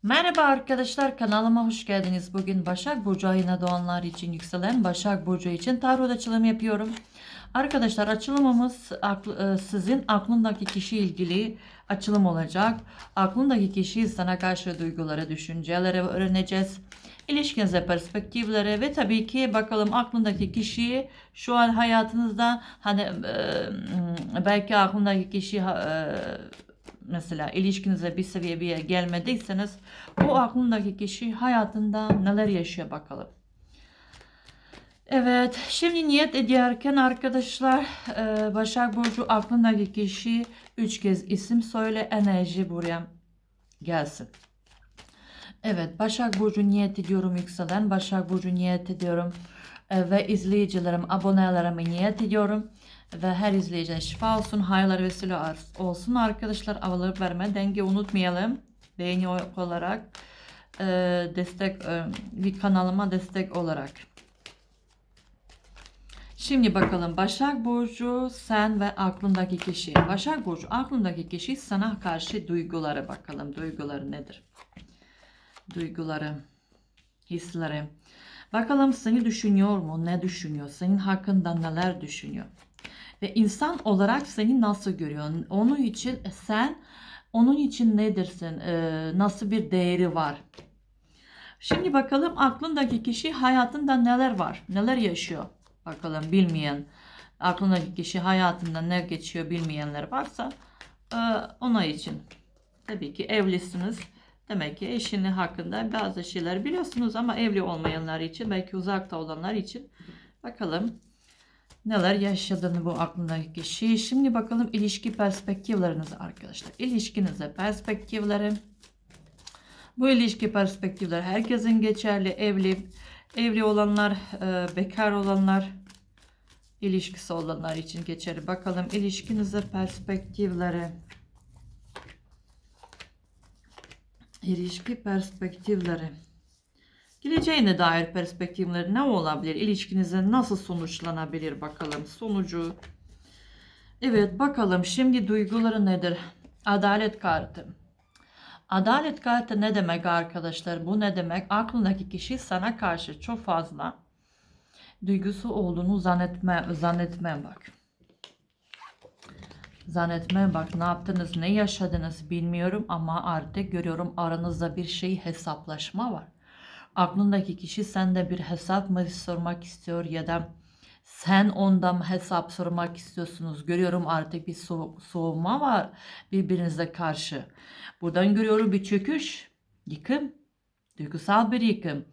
Merhaba arkadaşlar, kanalıma hoş geldiniz. Bugün Başak Burcu ayına doğanlar için, yükselen Başak Burcu için tarot açılımı yapıyorum. Arkadaşlar açılımımız sizin aklındaki kişi ilgili açılım olacak. Aklındaki kişi sana karşı duyguları, düşünceleri öğreneceğiz. İlişkinize, perspektiflere ve tabii ki bakalım aklındaki kişiyi şu an hayatınızda belki aklındaki kişi mesela ilişkinize bir seviyeye gelmediyseniz o aklındaki kişi hayatında neler yaşıyor bakalım. Evet, şimdi niyet ederken arkadaşlar Başak Burcu aklındaki kişi 3 kez isim söyle, enerji buraya gelsin. Evet, Başak Burcu niyet ediyorum, yükselen Başak Burcu niyet ediyorum ve izleyicilerim, abonelerime niyet ediyorum. Ve her izleyicine şifa olsun, hayırlar vesile olsun arkadaşlar. Avalıp verme, denge unutmayalım. Beğeni olarak destek bir kanalıma destek olarak. Şimdi bakalım Başak Burcu sen ve aklındaki kişi. Başak Burcu aklındaki kişi sana karşı duyguları bakalım. Duyguları nedir? Duyguları, hisleri. Bakalım seni düşünüyor mu? Ne düşünüyor? Senin hakkında neler düşünüyor? Ve insan olarak seni nasıl görüyor? Onun için sen onun için nedirsin? Nasıl bir değeri var? Şimdi bakalım aklındaki kişi hayatında neler var? Neler yaşıyor? Bakalım bilmeyen aklındaki kişi hayatında ne geçiyor bilmeyenler varsa ona için. Tabii ki evlisiniz. Demek ki eşinin hakkında bazı şeyler biliyorsunuz ama evli olmayanlar için belki uzakta olanlar için bakalım neler yaşadığını bu aklındaki kişi. Şimdi bakalım ilişki perspektifleriniz arkadaşlar. İlişkinize perspektifleri. Bu ilişki perspektifleri herkesin geçerli. Evli olanlar, bekar olanlar, ilişkisi olanlar için geçerli. Bakalım ilişkinize perspektifleri. İlişki perspektifleri. Geleceğine dair perspektifleri ne olabilir? İlişkinize nasıl sonuçlanabilir bakalım. Sonucu. Evet bakalım şimdi duyguları nedir? Adalet kartı. Adalet kartı ne demek arkadaşlar? Bu ne demek? Aklındaki kişi sana karşı çok fazla duygusu olduğunu zannetme bak. Zannetme bak, ne yaptınız, ne yaşadınız bilmiyorum ama artık görüyorum aranızda bir hesaplaşma var. Aklındaki kişi sende bir hesap mı sormak istiyor ya da sen ondan hesap sormak istiyorsunuz. Görüyorum artık bir soğuma var birbirinize karşı. Buradan görüyorum bir çöküş, yıkım, duygusal bir yıkım.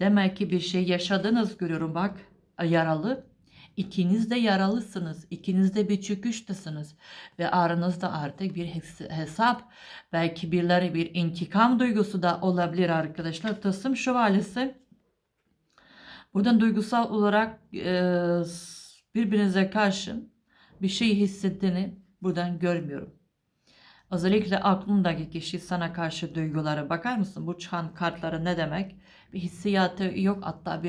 Demek ki bir şey yaşadınız görüyorum bak, yaralı. İkiniz de yaralısınız. İkiniz de bir çöküştesiniz. Ve aranızda artık bir hesap. Belki birileri bir intikam duygusu da olabilir arkadaşlar. Tılsım şövalyesi. Buradan duygusal olarak birbirinize karşı bir şey hissettiğini buradan görmüyorum. Özellikle aklındaki kişi sana karşı duygulara bakar mısın? Bu çıkan kartlara ne demek? Bir hissiyatı yok, hatta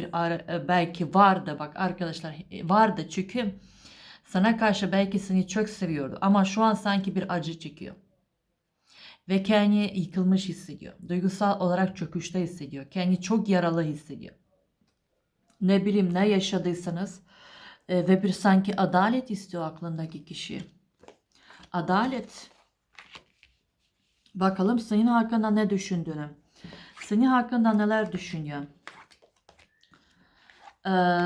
belki vardı, bak arkadaşlar vardı çünkü sana karşı belki seni çok seviyordu ama şu an sanki bir acı çekiyor. Ve kendini yıkılmış hissediyor. Duygusal olarak çöküşte hissediyor. Kendini çok yaralı hissediyor. Ne bileyim ne yaşadıysanız ve bir sanki adalet istiyor aklındaki kişi. Adalet. Bakalım senin hakkında ne düşündüğünü. Senin hakkında neler düşünüyor?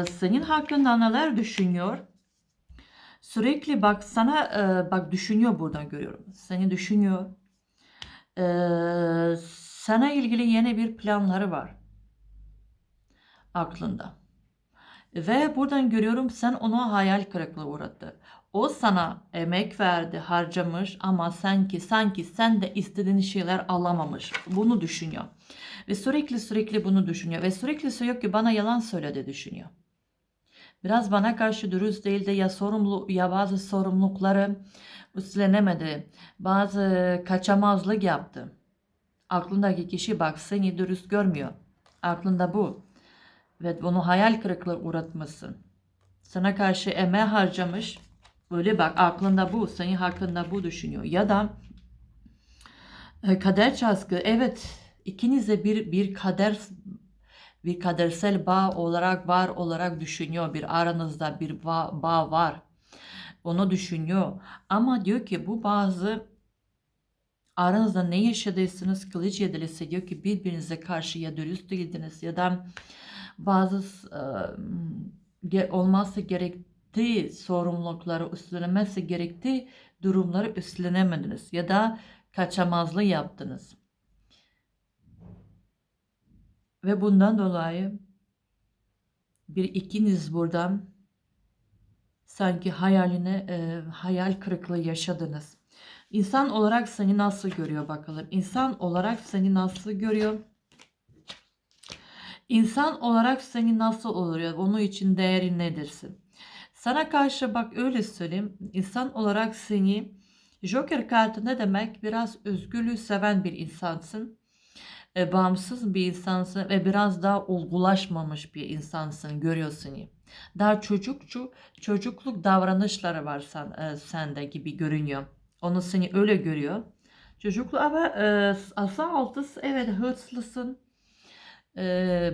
Senin hakkında neler düşünüyor? Sürekli bak sana bak düşünüyor, buradan görüyorum. Seni düşünüyor. Sana ilgili yeni bir planları var aklında. Ve buradan görüyorum sen ona hayal kırıklığı uğrattı. O sana emek verdi, harcamış ama sanki sen de istediğin şeyler alamamış. Bunu düşünüyor. Ve sürekli bunu düşünüyor. Ve sürekli söylüyor ki bana yalan söyledi düşünüyor. Biraz bana karşı dürüst değildi, ya bazı sorumlulukları üstlenemedi. Bazı kaçamazlık yaptı. Aklındaki kişi bak seni dürüst görmüyor. Aklında bu. Ve bunu hayal kırıklığı uğratmasın. Sana karşı emeği harcamış. Öyle bak aklında bu. Senin hakkında bu düşünüyor. Ya da kader çaskı. Evet. İkinize bir kadersel bağ olarak var olarak düşünüyor. Bir aranızda bir bağ var. Onu düşünüyor. Ama diyor ki bu bazı aranızda ne yaşadıysanız kılıç yedilisi diyor ki birbirinize karşı ya dürüst değildiniz ya da bazı olmazsa gerektiği sorumlulukları üstlenemezse gerektiği durumları üstlenemediniz ya da kaçamazlığı yaptınız. Ve bundan dolayı ikiniz buradan sanki hayal kırıklığı yaşadınız. İnsan olarak seni nasıl görüyor bakalım. İnsan olarak seni nasıl görüyor? İnsan olarak seni nasıl oluyor? Onun için değeri nedirsin? Sana karşı bak öyle söyleyeyim. İnsan olarak seni Joker kartı ne demek? Biraz özgürlüğü seven bir insansın. Bağımsız bir insansın ve biraz daha olgulaşmamış bir insansın görüyorsun. Daha çocukluk davranışları var sende gibi görünüyor. Onu seni öyle görüyor. Çocuklu ama asa altısı evet hırslısın,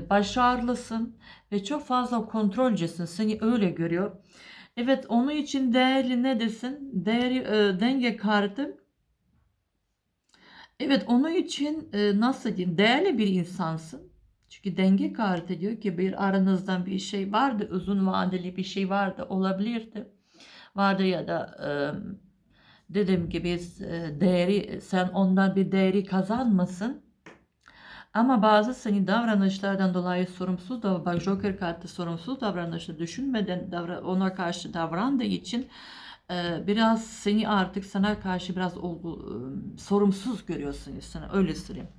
başarılısın ve çok fazla kontrolcüsün. Seni öyle görüyor. Evet onun için değerli ne desin? Denge kartı. Evet onun için nasıl diyeyim değerli bir insansın. Çünkü denge kartı diyor ki bir aranızdan bir şey vardı, uzun vadeli bir şey vardı, olabilirdi. Vardı ya da dediğim gibi sen ondan bir değeri kazanmasın. Ama bazı senin davranışlardan dolayı sorumsuz da bak Joker kartı sorumsuz davranışı düşünmeden ona karşı davrandığı için biraz seni artık sana karşı biraz sorumsuz görüyorsun sana öyle söyleyeyim.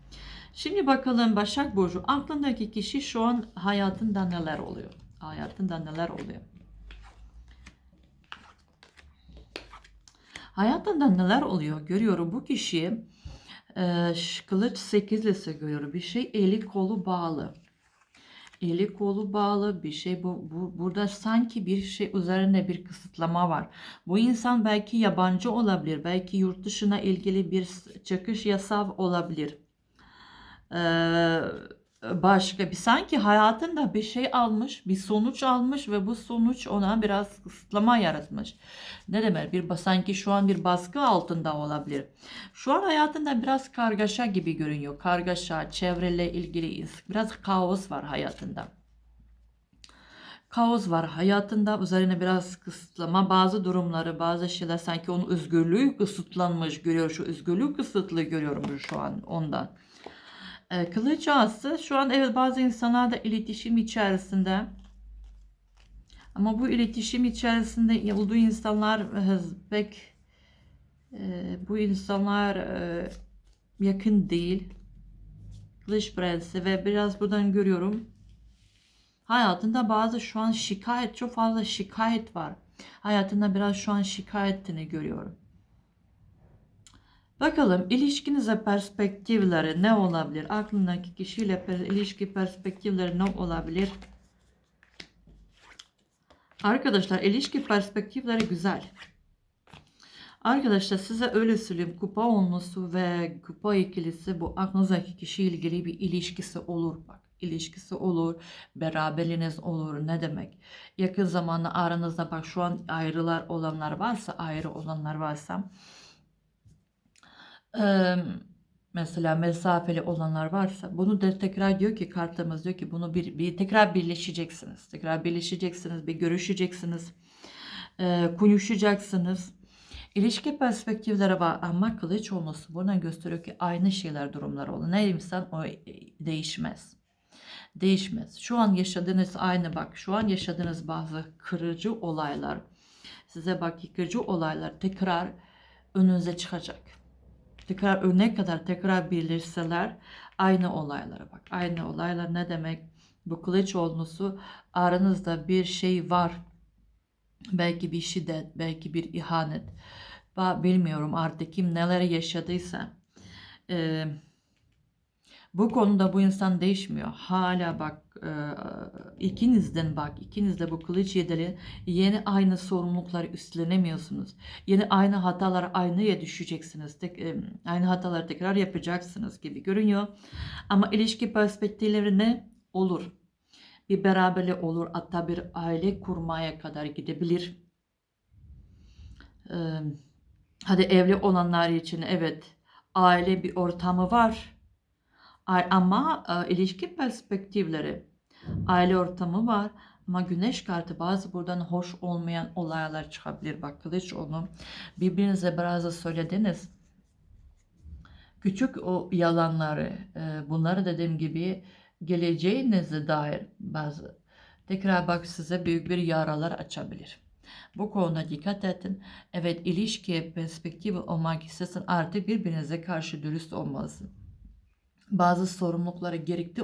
Şimdi bakalım Başak Burcu aklındaki kişi şu an hayatında neler oluyor? Hayatında neler oluyor? Hayatında neler oluyor? Görüyorum bu kişiyi kılıç sekizlisi görüyorum. Bir şey eli kolu bağlı. Eli kolu bağlı bir şey burada sanki bir şey üzerine bir kısıtlama var. Bu insan belki yabancı olabilir. Belki yurt dışına ilgili bir çıkış yasağı olabilir. Başka bir sanki hayatında bir şey almış, bir sonuç almış ve bu sonuç ona biraz kısıtlama yaratmış. Ne demek? Sanki şu an bir baskı altında olabilir. Şu an hayatında biraz kargaşa gibi görünüyor. Kargaşa, çevreyle ilgili biraz kaos var hayatında. Kaos var hayatında üzerine biraz kısıtlama bazı durumları bazı şeyler sanki onun özgürlüğü kısıtlanmış görüyor. Şu özgürlüğü kısıtlı görüyorum şu an ondan. Kılıç ağası şu an evet bazı insanlar da iletişim içerisinde ama bu iletişim içerisinde olduğu insanlar pek bu insanlar yakın değil. Kılıç prensi ve biraz buradan görüyorum hayatında bazı şu an çok fazla şikayet var. Hayatında biraz şu an şikayetini görüyorum. Bakalım ilişkinize perspektifleri ne olabilir? Aklındaki kişiyle ilişki perspektifleri ne olabilir? Arkadaşlar ilişki perspektifleri güzel. Arkadaşlar size öyle söyleyeyim. Kupa onlusu ve kupa ikilisi bu aklınızdaki kişiyle ilgili bir ilişkisi olur. Bak ilişkisi olur. Beraberliğiniz olur. Ne demek? Yakın zamanda aranızda bak şu an ayrı olanlar varsa mesela mesafeli olanlar varsa bunu da tekrar diyor ki kartımız diyor ki bunu bir tekrar birleşeceksiniz. Tekrar birleşeceksiniz, bir görüşeceksiniz, konuşacaksınız. İlişki perspektifleri var ama kılıç olması buradan gösteriyor ki aynı şeyler durumlar olur. Ne insan o değişmez. Değişmez. Şu an yaşadığınız aynı bak. Şu an yaşadığınız bazı kırıcı olaylar. Size bak yıkıcı olaylar tekrar önünüze çıkacak. Tekrar ne kadar tekrar birleşseler aynı olaylara bak. Aynı olaylar ne demek? Bu kılıç olması aranızda bir şey var. Belki bir şiddet, belki bir ihanet. Bilmiyorum artık kim neler yaşadıysa. Bu konuda bu insan değişmiyor. Hala bak ikiniz de bu kılıç yedili yeni aynı sorumlulukları üstlenemiyorsunuz. Yeni aynı hatalara aynıya düşeceksiniz. Aynı hataları tekrar yapacaksınız gibi görünüyor. Ama ilişki perspektifleri ne? Olur. Bir beraberlik olur. Hatta bir aile kurmaya kadar gidebilir. Eee, Hadi evli olanlar için evet aile bir ortamı var. Ama ilişki perspektifleri, aile ortamı var. Ama güneş kartı bazı buradan hoş olmayan olaylar çıkabilir. Bak kılıç onu birbirinize biraz da söylediniz. Küçük o yalanları, bunları dediğim gibi geleceğinize dair bazı tekrar bak size büyük bir yaralar açabilir. Bu konuda dikkat edin. Evet ilişkiye perspektifi olmak istersen artık birbirinize karşı dürüst olmalısın. Bazı sorumlulukları gerekli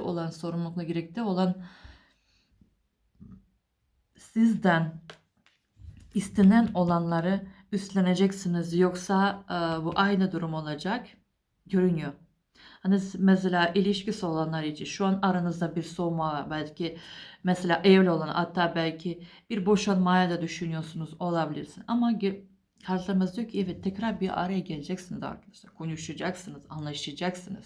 olan sizden istenen olanları üstleneceksiniz. Yoksa bu aynı durum olacak görünüyor. Hani mesela ilişkisi olanlar için şu an aranızda bir soğuma var. Belki mesela evli olan hatta belki bir boşanmaya da düşünüyorsunuz olabilirsin. Ama kartlarımız diyor ki evet tekrar bir araya geleceksiniz arkadaşlar. Konuşacaksınız, anlaşacaksınız.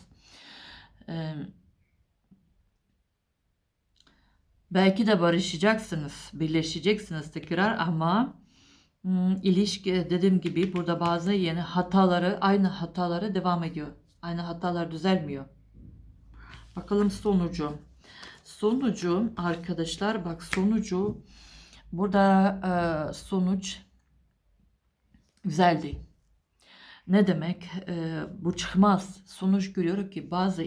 Belki de barışacaksınız, birleşeceksiniz tekrar ama ilişki dediğim gibi burada bazı yeni aynı hataları devam ediyor. Aynı hatalar düzelmiyor. Bakalım sonucu. Sonucu arkadaşlar bak sonucu burada sonuç güzeldi. Ne demek? Bu çıkmaz. Sonuç görüyor ki bazı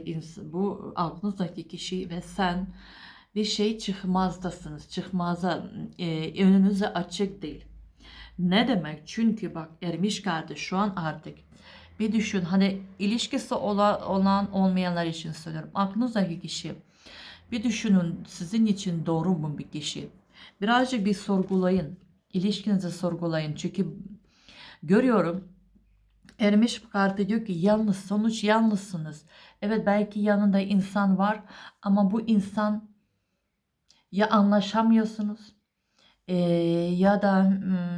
bu aklınızdaki kişi ve sen bir şey çıkmazdasınız. Çıkmaza önünüze açık değil. Ne demek? Çünkü bak ermiş kartı şu an artık bir düşün hani ilişkisi olan olmayanlar için söylüyorum. Aklınızdaki kişi bir düşünün sizin için doğru mu bir kişi? Birazcık bir sorgulayın. İlişkinizi sorgulayın. Çünkü görüyorum ermiş kartı diyor ki sonuç yalnızsınız. Evet belki yanında insan var ama bu insan ya anlaşamıyorsunuz ya da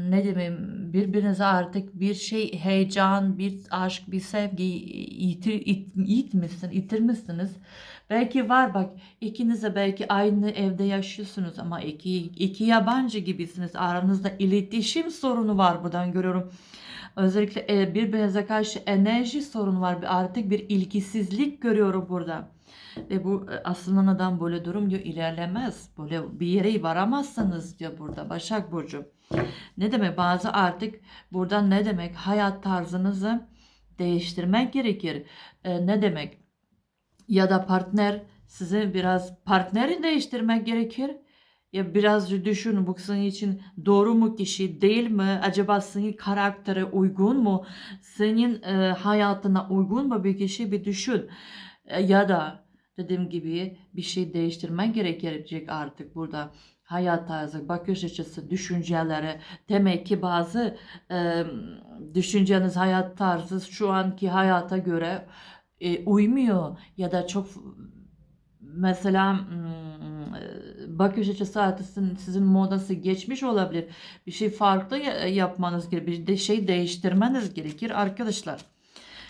ne diyeyim birbirinize artık bir şey heyecan, bir aşk, bir sevgi yitirmişsiniz. Belki var bak ikiniz de belki aynı evde yaşıyorsunuz ama iki yabancı gibisiniz. Aranızda iletişim sorunu var buradan görüyorum. Özellikle birbirinize karşı enerji sorunu var. Artık bir ilgisizlik görüyorum burada. Ve bu aslında neden böyle durum diyor ilerlemez. Böyle bir yere varamazsınız diyor burada Başak Burcu. Ne demek bazı artık buradan ne demek hayat tarzınızı değiştirmek gerekir. Ne demek ya da partneri değiştirmek gerekir. Ya biraz düşün bu senin için doğru mu kişi değil mi? Acaba senin karaktere uygun mu? Senin hayatına uygun mu bir kişi bir düşün. Ya da dediğim gibi bir şey değiştirmen gerekecek artık burada. Hayat tarzı, bakış açısı, düşünceleri. Demek ki bazı düşünceniz, hayat tarzı şu anki hayata göre uymuyor ya da çok mesela bakış açısı artık sizin modası geçmiş olabilir. Bir şey farklı yapmanız gerekir. Bir de şey değiştirmeniz gerekir arkadaşlar.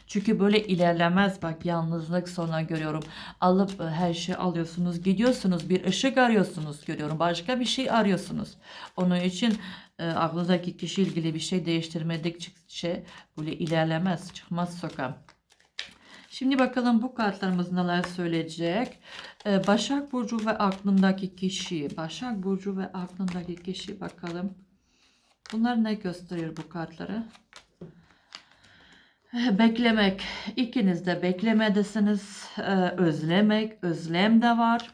Çünkü böyle ilerlemez bak yalnızlık sonra görüyorum. Alıp her şeyi alıyorsunuz gidiyorsunuz bir ışık arıyorsunuz görüyorum. Başka bir şey arıyorsunuz. Onun için aklınızdaki kişi ilgili bir şey değiştirmedikçe böyle ilerlemez çıkmaz sokağa. Şimdi bakalım bu kartlarımız neler söyleyecek. Başak Burcu ve aklındaki kişi. Başak Burcu ve aklındaki kişi bakalım. Bunlar ne gösteriyor bu kartları? Beklemek. İkiniz de beklemedesiniz. Özlem de var.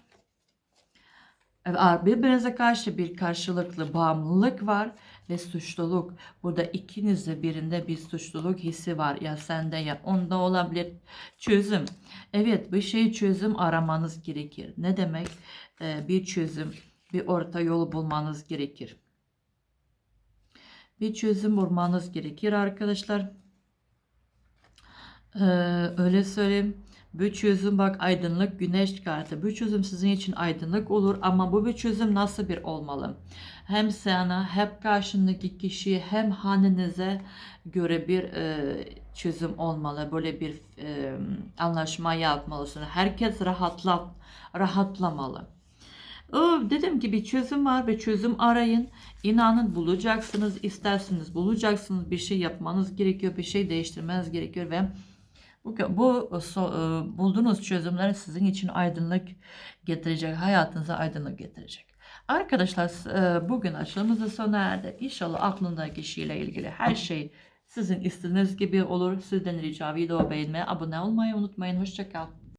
Birbirinize karşı bir karşılıklı bağımlılık var ve suçluluk. Burada ikinizde birinde bir suçluluk hissi var. Ya sende ya onda olabilir. Çözüm. Evet bir şey çözüm aramanız gerekir. Ne demek? Bir çözüm, bir orta yol bulmanız gerekir. Bir çözüm bulmanız gerekir arkadaşlar. Öyle söyleyeyim. Bu çözüm bak aydınlık güneş kartı. Bu çözüm sizin için aydınlık olur ama bu bir çözüm nasıl bir olmalı? Hem sana hem karşındaki kişiye hem hanenize göre bir çözüm olmalı. Böyle bir anlaşma yapmalısınız. Herkes rahatlamalı. Dedim ki bir çözüm var ve çözüm arayın. İnanın bulacaksınız, isterseniz bulacaksınız. Bir şey yapmanız gerekiyor, bir şey değiştirmeniz gerekiyor ve bulduğunuz çözümler sizin için aydınlık getirecek, hayatınıza aydınlık getirecek. Arkadaşlar bugün açılımımız da sona erdi. İnşallah aklındaki kişiyle ilgili her şey sizin istediğiniz gibi olur. Sizden rica video beğenmeyi, abone olmayı unutmayın. Hoşça kal.